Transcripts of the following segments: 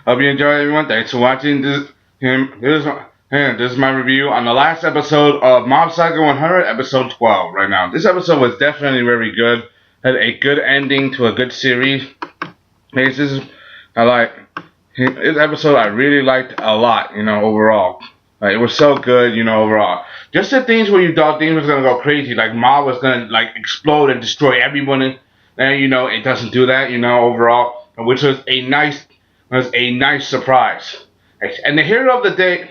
Hope you enjoy, everyone. Thanks for watching. This is my review on the last episode of Mob Psycho 100, episode 12. Right now, this episode was definitely very good. Had a good ending to a good series. I like this episode. I really liked a lot. Overall, it was so good. Overall, just the things where you thought things was gonna go crazy, like Mob was gonna explode and destroy everyone, and it doesn't do that. Overall, which was a nice surprise. And the hero of the day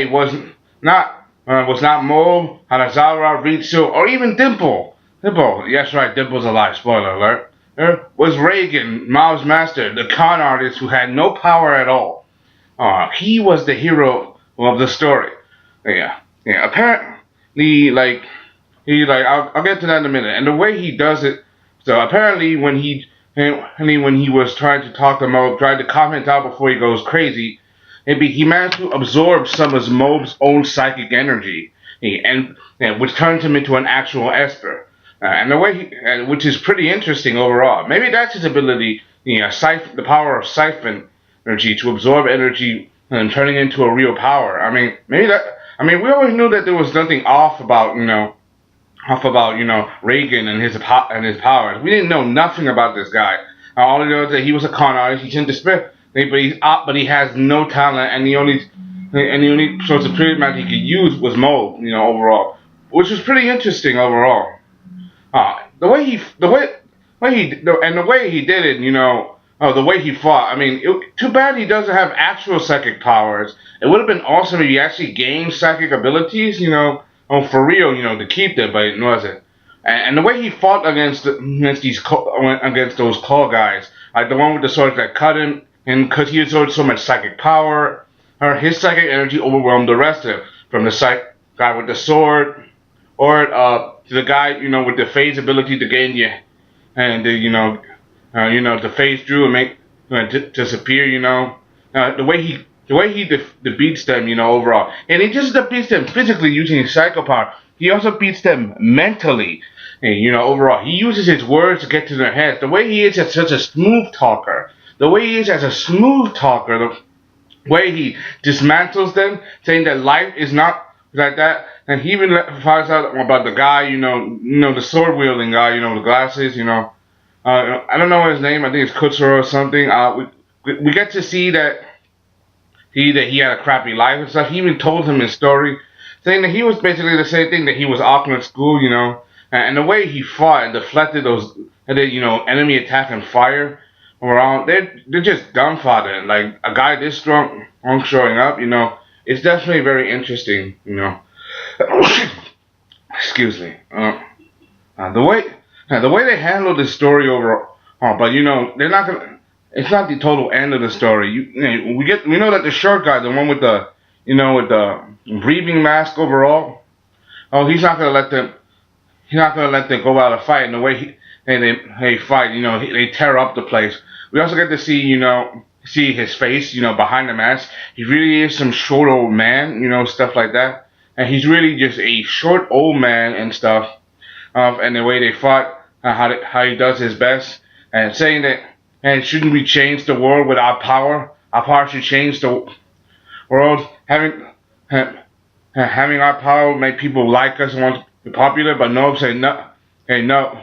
was not Mo, Hanazawa, Ritsu, or even Dimple. Dimple, yes, right, Dimple's alive. Spoiler alert. Was Reigen, Mao's master, the con artist who had no power at all. He was the hero of the story. Yeah. Apparently, I'll get to that in a minute. And the way he does it, so apparently when he was trying to talk to Mo, trying to calm him down before he goes crazy, he managed to absorb some of Mo's own psychic energy, which turns him into an actual Esper. And the way which is pretty interesting overall. Maybe that's his ability, the power of siphon energy to absorb energy and turning it into a real power. We always knew that there was nothing off about Reigen and his powers. We didn't know nothing about this guy. All we know is that he was a con artist. He's into spirit, but he has no talent, and the only source of spirit magic he could use was mold. Overall, which was pretty interesting overall. The way he did it. The way he fought. Too bad he doesn't have actual psychic powers. It would have been awesome if he actually gained psychic abilities. For real, to keep them, but it wasn't. And the way he fought against those claw guys, like the one with the sword that cut him, and because he absorbed so much psychic power, his psychic energy overwhelmed the rest of them. From the guy with the sword, or to the guy with the phase ability to gain the phase through and make disappear. The way he defeats them, overall. And he just defeats them physically using his psycho power. He also beats them mentally, overall. He uses his words to get to their heads. The way he is as such a smooth talker. The way he is as a smooth talker. The way he dismantles them, saying that life is not like that. And he even finds out about the guy, the sword-wielding guy, the glasses, I don't know his name. I think it's Kutsuro or something. We get to see that he had a crappy life and stuff. He even told him his story, saying that he was basically the same thing, that he was awkward at school, and the way he fought and deflected those, enemy attack and fire around, they're just dumbfounded. Like a guy this strong showing up, it's definitely very interesting, Excuse me. The way they handle this story overall, but they're not gonna. It's not the total end of the story. We know that the short guy, the one with the breathing mask overall, he's not gonna let them. He's not gonna let them go out and fight. And the way they fight, they tear up the place. We also get to see his face, behind the mask. He really is some short old man, stuff like that. And he's really just a short old man and stuff. And the way they fought, how he does his best, and saying that, and shouldn't we change the world with our power? Our power should change the world. Having our power make people like us and want to be popular, but no, say no, no.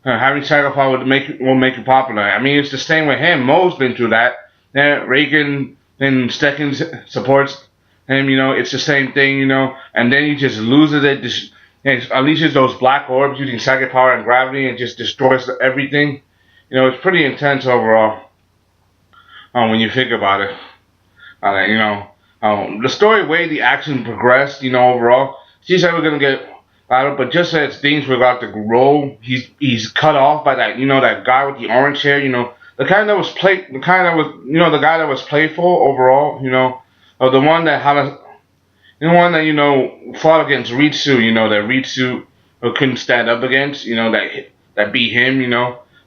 Having psycho power won't make you popular. It's the same with him. Mo's been through that. Reigen and Stecken supports him. It's the same thing. And then he just loses it. Unleashes those black orbs using psychic power and gravity and just destroys everything. It's pretty intense overall. When you think about it, the story way the action progressed, overall. Seems like we're gonna get battle, but just as things were about to roll, he's cut off by that guy with the orange hair, the guy that was playful overall, or the one that had fought against Ritsu, that Ritsu couldn't stand up against, that beat him,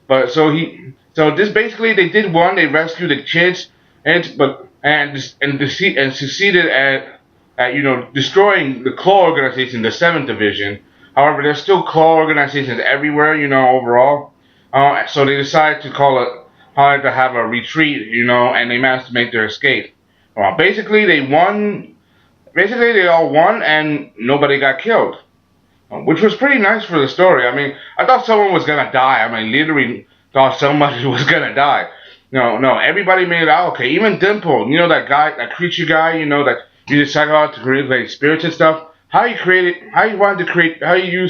But so this basically they did one, they rescued the kids and succeeded at destroying the claw organization, the 7th Division. However, there's still claw organizations everywhere, overall. So they decided to call it how to have a retreat, and they managed to make their escape. Well, basically they won. Basically they all won, and nobody got killed, which was pretty nice for the story. I mean, I thought someone was gonna die. I mean, literally thought somebody was gonna die. No, everybody made it out okay. Even Dimple, that guy, that creature guy, that you just talk about to create like spirits and stuff. How you created, how you wanted to create, how you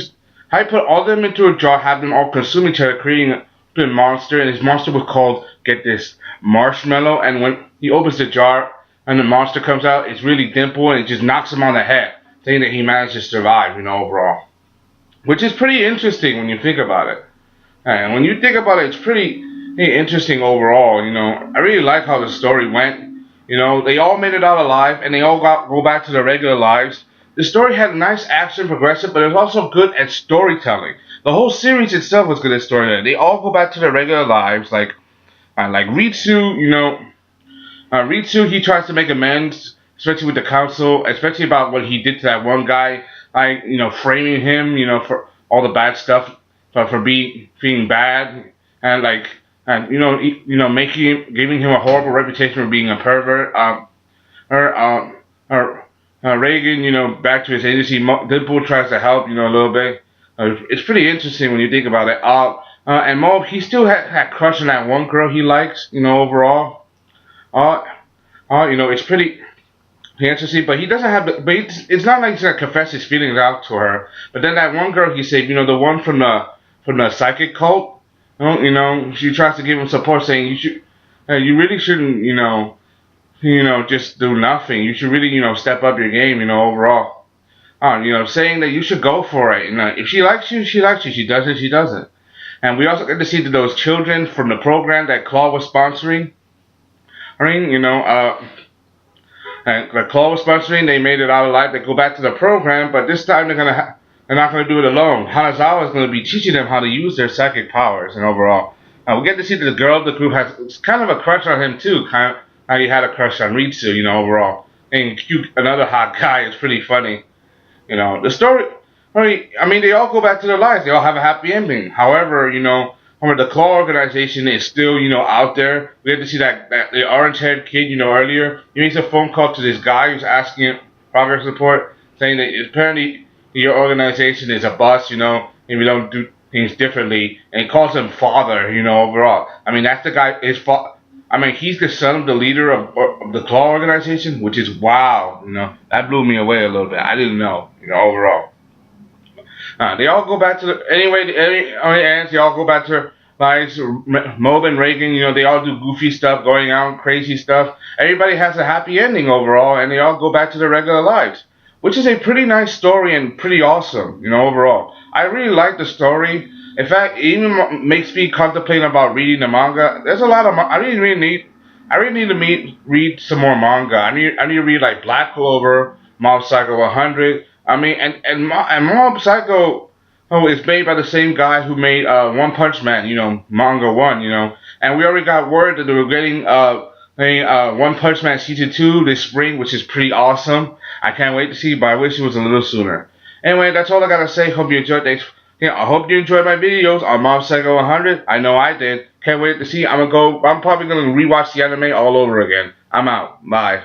put all of them into a jar, have them all consume each other, creating a monster. And his monster was called, get this, Marshmallow. And when he opens the jar and the monster comes out, it's really Dimple, and it just knocks him on the head, saying that he managed to survive, overall. Which is pretty interesting when you think about it. And when you think about it, it's pretty interesting overall. I really like how the story went. They all made it out alive, and they all go back to their regular lives. The story had nice action, progressive, but it was also good at storytelling. The whole series itself was good at storytelling. They all go back to their regular lives, like Ritsu. Ritsu, he tries to make amends, especially with the council, especially about what he did to that one guy, framing him, for all the bad stuff, for being bad, and giving him a horrible reputation for being a pervert. Reigen, back to his agency. Dimple tries to help, a little bit. It's pretty interesting when you think about it. And Mob, he still had crush on that one girl he likes, overall. It's pretty interesting, but he doesn't have. But it's not like he's gonna confess his feelings out to her. But then that one girl he saved, the one from the psychic cult, she tries to give him support, saying you really shouldn't, just do nothing. You should really, step up your game, overall. Saying that you should go for it. If she likes you, she likes you. She doesn't, she doesn't. And we also get to see those children from the program that Claw was sponsoring. And the Claw was sponsoring. They made it out alive. They go back to the program, but this time they're not gonna do it alone. Hanazawa is gonna be teaching them how to use their psychic powers. And overall, we get to see that the girl of the group has kind of a crush on him too. Kind of how he had a crush on Ritsu. Overall, and cute, another hot guy. It's pretty funny. The story. They all go back to their lives. They all have a happy ending. However, the Claw organization is still, out there. We had to see that the orange-haired kid, earlier. He makes a phone call to this guy who's asking progress report, saying that apparently your organization is a bust, and we don't do things differently. And he calls him father, overall. That's the guy. He's the son of the leader of the Claw organization, which is wow. That blew me away a little bit. I didn't know, overall. They all go back to they all go back to their lives. Mob and Reigen, they all do goofy stuff, going out, crazy stuff. Everybody has a happy ending overall, and they all go back to their regular lives, which is a pretty nice story and pretty awesome, overall. I really like the story. In fact, it even makes me contemplate about reading the manga. There's a lot of I really need to read some more manga. I need to read like Black Clover, Mob Psycho 100. And Mob Psycho is made by the same guy who made One Punch Man, manga 1, And we already got word that they were getting One Punch Man Season 2 this spring, which is pretty awesome. I can't wait to see, but I wish it was a little sooner. Anyway, that's all I gotta say. Hope you enjoyed. I hope you enjoyed my videos on Mob Psycho 100. I know I did. Can't wait to see. I'm probably gonna rewatch the anime all over again. I'm out. Bye.